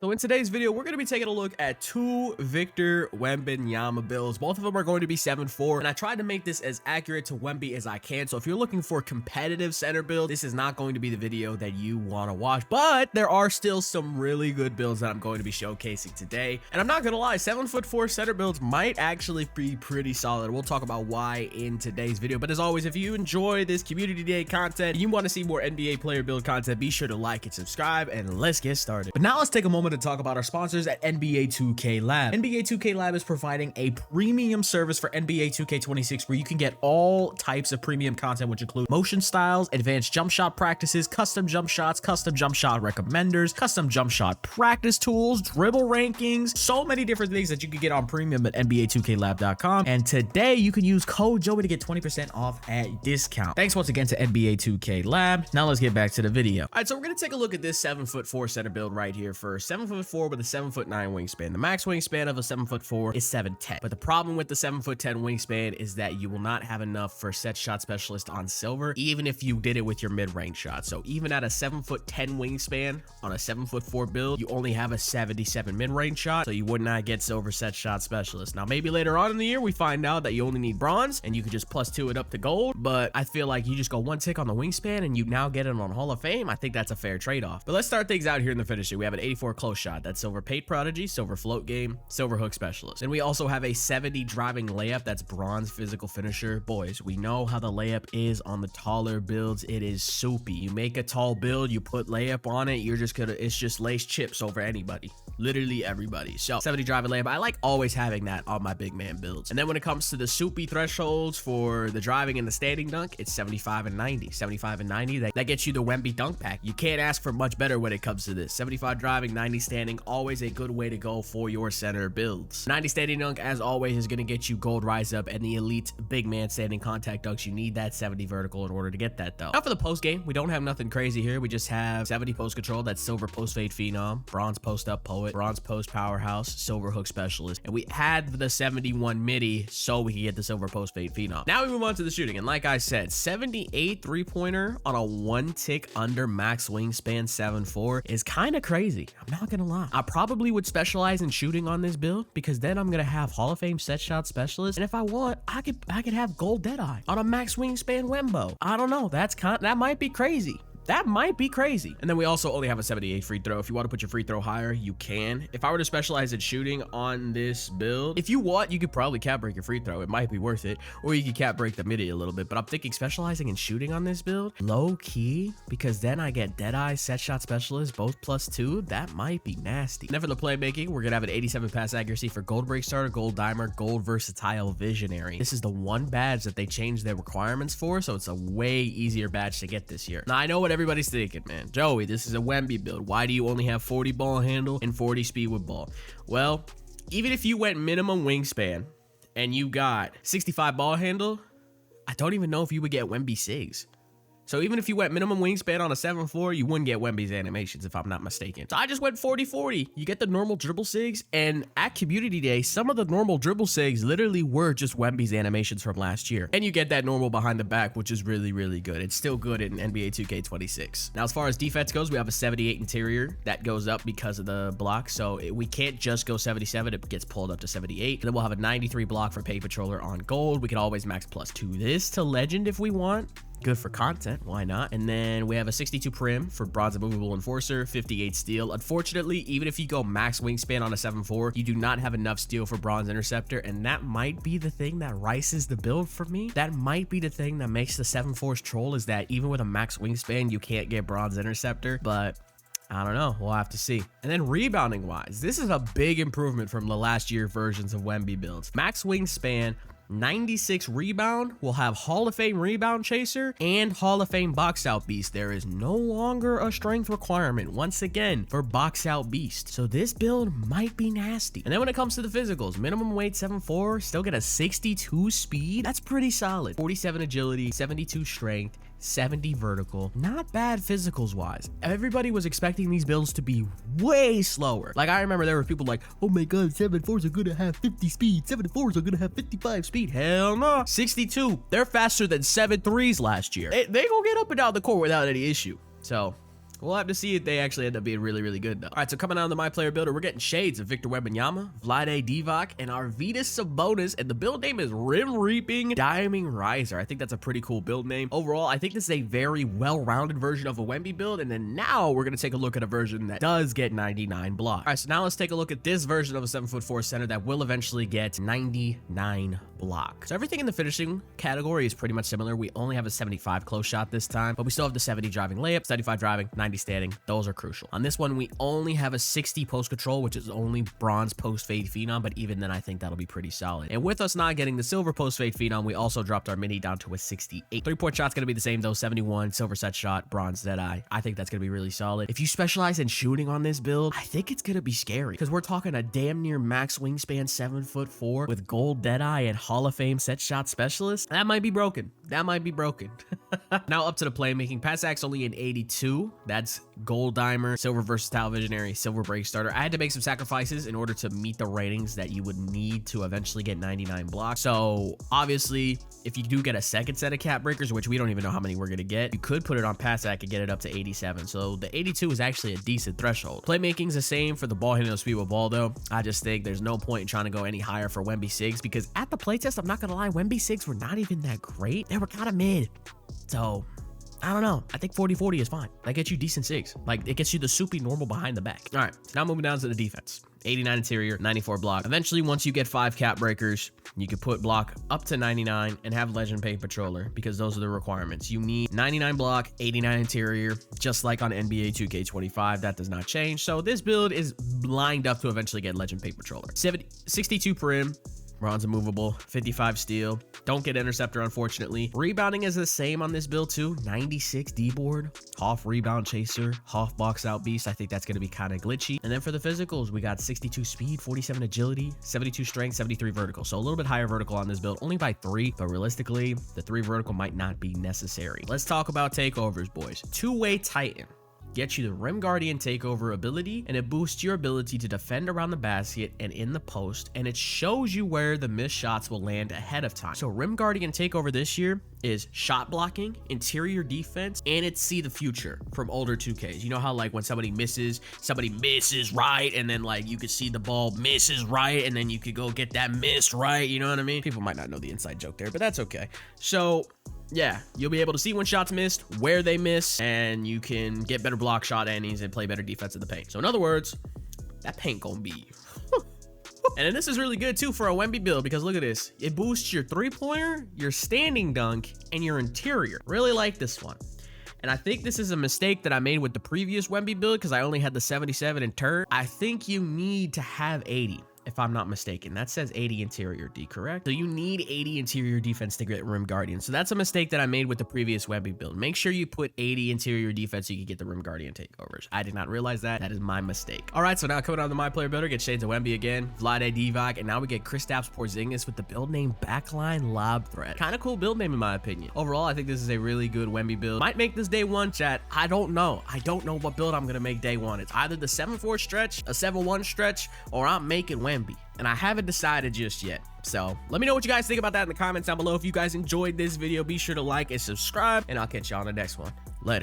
So in today's video, we're going to be taking a look at two Victor Wembanyama builds. Both of them are going to be 7'4", and I tried to make this as accurate to Wemby as I can. So if you're looking for competitive center build, this is not going to be the video that you want to watch. But there are still some really good builds that I'm going to be showcasing today. And I'm not going to lie, 7'4" center builds might actually be pretty solid. We'll talk about why in today's video. But as always, if you enjoy this community day content, and you want to see more NBA player build content, be sure to like and subscribe, and let's get started. But now let's take a moment to talk about our sponsors at NBA 2K Lab. NBA 2K Lab is providing a premium service for NBA 2K26 where you can get all types of premium content, which include motion styles, advanced jump shot practices, custom jump shots, custom jump shot recommenders, custom jump shot practice tools, dribble rankings, so many different things that you can get on premium at NBA2KLab.com. And today you can use code Joey to get 20% off at discount. Thanks once again to NBA 2K Lab. Now let's get back to the video. All right, so we're going to take a look at this 7'4" center build right here first. 7'4" with a 7'9" wingspan. The max wingspan of a 7'4" is 7'10". But the problem with the 7'10" wingspan is that you will not have enough for set shot specialist on silver, even if you did it with your mid-range shot. So even at a 7'10" wingspan on a 7'4" build, you only have a 77 mid-range shot, so you would not get silver set shot specialist. Now maybe later on in the year we find out that you only need bronze and you could just +2 it up to gold, but I feel like you just go one tick on the wingspan and you now get it on Hall of Fame. I think that's a fair trade-off. But let's start things out here in the finishing. We have an 84 close shot. That's silver paint prodigy, silver float game, silver hook specialist. And we also have a 70 driving layup. That's bronze physical finisher. Boys, we know how the layup is on the taller builds. It is soupy. You make a tall build, you put layup on it, it's just lace chips over anybody. Literally everybody. So 70 driving layup, I like always having that on my big man builds. And then when it comes to the soupy thresholds for the driving and the standing dunk, it's 75 and 90. 75 and 90, that gets you the Wemby dunk pack. You can't ask for much better when it comes to this. 75 driving, 90 standing, always a good way to go for your center builds. 90 standing dunk, as always, is going to get you gold rise up and the elite big man standing contact dunks. You need that 70 vertical in order to get that though. Now for the post game, we don't have nothing crazy here. We just have 70 post control. That's silver post fade phenom, bronze post up poet, bronze post powerhouse, silver hook specialist. And we had the 71 midi so we could get the silver post fade phenom. Now we move on to the shooting. And like I said, 78 3-pointer on a one tick under max wingspan 7'4" is kind of crazy. I'm not going to lie. I probably would specialize in shooting on this build because then I'm gonna have Hall of Fame set shot specialist, and if I want, I could have gold deadeye on a max wingspan Wembo. I don't know. That might be crazy. That might be crazy. And then we also only have a 78 free throw. If you want to put your free throw higher, you can. If I were to specialize in shooting on this build, if you want, you could probably cap break your free throw. It might be worth it. Or you could cap break the midi a little bit. But I'm thinking specializing in shooting on this build, low key, because then I get deadeye, set shot specialist, both +2. That might be nasty. And then for the playmaking, we're going to have an 87 pass accuracy for gold break starter, gold dimer, gold versatile visionary. This is the one badge that they changed their requirements for, so it's a way easier badge to get this year. Now, I know what everybody's thinking, man. Joey, this is a Wemby build. Why do you only have 40 ball handle and 40 speed with ball? Well, even if you went minimum wingspan and you got 65 ball handle, I don't even know if you would get Wemby SIGs. So even if you went minimum wingspan on a 7'4", you wouldn't get Wemby's animations, if I'm not mistaken. So I just went 40-40. You get the normal dribble SIGs, and at Community Day, some of the normal dribble SIGs literally were just Wemby's animations from last year. And you get that normal behind the back, which is really, really good. It's still good in NBA 2K26. Now, as far as defense goes, we have a 78 interior. That goes up because of the block, so we can't just go 77. It gets pulled up to 78. And then we'll have a 93 block for Paint Patroller on gold. We can always max +2 this to legend if we want. Good for content, why not? And then we have a 62 prim for bronze immovable enforcer, 58 steel. Unfortunately, even if you go max wingspan on a 7'4", you do not have enough steel for bronze interceptor, and that might be the thing that rices the build for me. That might be the thing that makes the 7'4's troll, is that even with a max wingspan, you can't get bronze interceptor, but I don't know. We'll have to see. And then rebounding wise, this is a big improvement from the last year versions of Wemby builds. Max wingspan, 96 rebound, will have Hall of Fame rebound chaser and Hall of Fame box out beast. There is no longer a strength requirement once again for box out beast. So this build might be nasty. And then when it comes to the physicals, minimum weight 7'4", still get a 62 speed. That's pretty solid. 47 agility, 72 strength, 70 vertical. Not bad physicals wise. Everybody was expecting these builds to be way slower. Like, I remember there were people like, oh my god, 7'4s are gonna have 50 speed, 7'4s are gonna have 55 speed. Hell no. 62. They're faster than 7'3s last year. They gonna get up and down the court without any issue. So We'll have to see if they actually end up being really, really good, though. All right, so coming out of the My Player Builder, we're getting shades of Victor Wembanyama, Vlade Divac, and Arvydas Sabonis, and the build name is Rim Reaping Diamond Riser. I think that's a pretty cool build name. Overall, I think this is a very well-rounded version of a Wemby build, and then now we're going to take a look at a version that does get 99 blocks. All right, so now let's take a look at this version of a 7'4" center that will eventually get 99 blocks. So everything in the finishing category is pretty much similar. We only have a 75 close shot this time, but we still have the 70 driving layup, 75 driving, 90 standing. Those are crucial. On this one, we only have a 60 post control, which is only bronze post fade phenom, but even then I think that'll be pretty solid. And with us not getting the silver post fade phenom, we also dropped our mini down to a 68. 3-point shot's gonna be the same though, 71, silver set shot, bronze deadeye. I think that's gonna be really solid. If you specialize in shooting on this build, I think it's gonna be scary because we're talking a damn near max wingspan 7'4" with gold deadeye and Hall of Fame set shot specialist. That might be broken. That might be broken. Now up to the playmaking. Passac's only an 82. That's gold dimer, silver versatile visionary, silver break starter. I had to make some sacrifices in order to meet the ratings that you would need to eventually get 99 blocks. So obviously, if you do get a second set of cap breakers, which we don't even know how many we're gonna get, you could put it on Passac and get it up to 87. So the 82 is actually a decent threshold. Playmaking's the same for the ball handling speed with ball though. I just think there's no point in trying to go any higher for Wemby 6 because at the playtest, I'm not gonna lie, Wemby 6 were not even that great. They were kind of mid. So I don't know. I think 40-40 is fine. That gets you decent 6. Like, it gets you the soupy normal behind the back. All right, now moving down to the defense. 89 interior, 94 block. Eventually, once you get 5 cap breakers, you can put block up to 99 and have legend paint patroller because those are the requirements. You need 99 block, 89 interior, just like on NBA 2K25. That does not change. So this build is lined up to eventually get legend paint patroller. 62 perim. Bronze immovable, 55 steal. Don't get interceptor, unfortunately. Rebounding is the same on this build too. 96 D-board, Hoff rebound chaser, Hoff box out beast. I think that's going to be kind of glitchy. And then for the physicals, we got 62 speed, 47 agility, 72 strength, 73 vertical. So a little bit higher vertical on this build, only by 3, but realistically, the 3 vertical might not be necessary. Let's talk about takeovers, boys. Two-way Titan. Gets you the Rim Guardian takeover ability, and it boosts your ability to defend around the basket and in the post, and it shows you where the missed shots will land ahead of time. So Rim Guardian takeover this year is shot blocking, interior defense, and it's see the future from older 2Ks. You know how like when somebody misses right, and then like you could see the ball misses right, and then you could go get that miss right, you know what I mean? People might not know the inside joke there, but that's okay. So yeah, you'll be able to see when shots missed, where they miss, and you can get better block shot annies and play better defense in the paint. So in other words, that paint gonna be and then this is really good too for a Wemby build because look at this. It boosts your 3-pointer, your standing dunk, and your interior. Really like this one. And I think this is a mistake that I made with the previous Wemby build because I only had the 77 in turn. I think you need to have 80. If I'm not mistaken. That says 80 interior D, correct? So you need 80 interior defense to get Rim Guardian. So that's a mistake that I made with the previous Wemby build. Make sure you put 80 interior defense so you can get the Rim Guardian takeovers. I did not realize that. That is my mistake. All right, so now coming on the My Player Builder, get shades of Wemby again, Vlade Divac, and now we get Kristaps Porzingis with the build name Backline Lob Threat. Kind of cool build name in my opinion. Overall, I think this is a really good Wemby build. Might make this day 1, chat. I don't know. I don't know what build I'm gonna make day 1. It's either the 7-4 stretch, a 7-1 stretch, or I'm making Wemby. And I haven't decided just yet. So let me know what you guys think about that in the comments down below. If you guys enjoyed this video, be sure to like and subscribe, and I'll catch you on the next one. Later.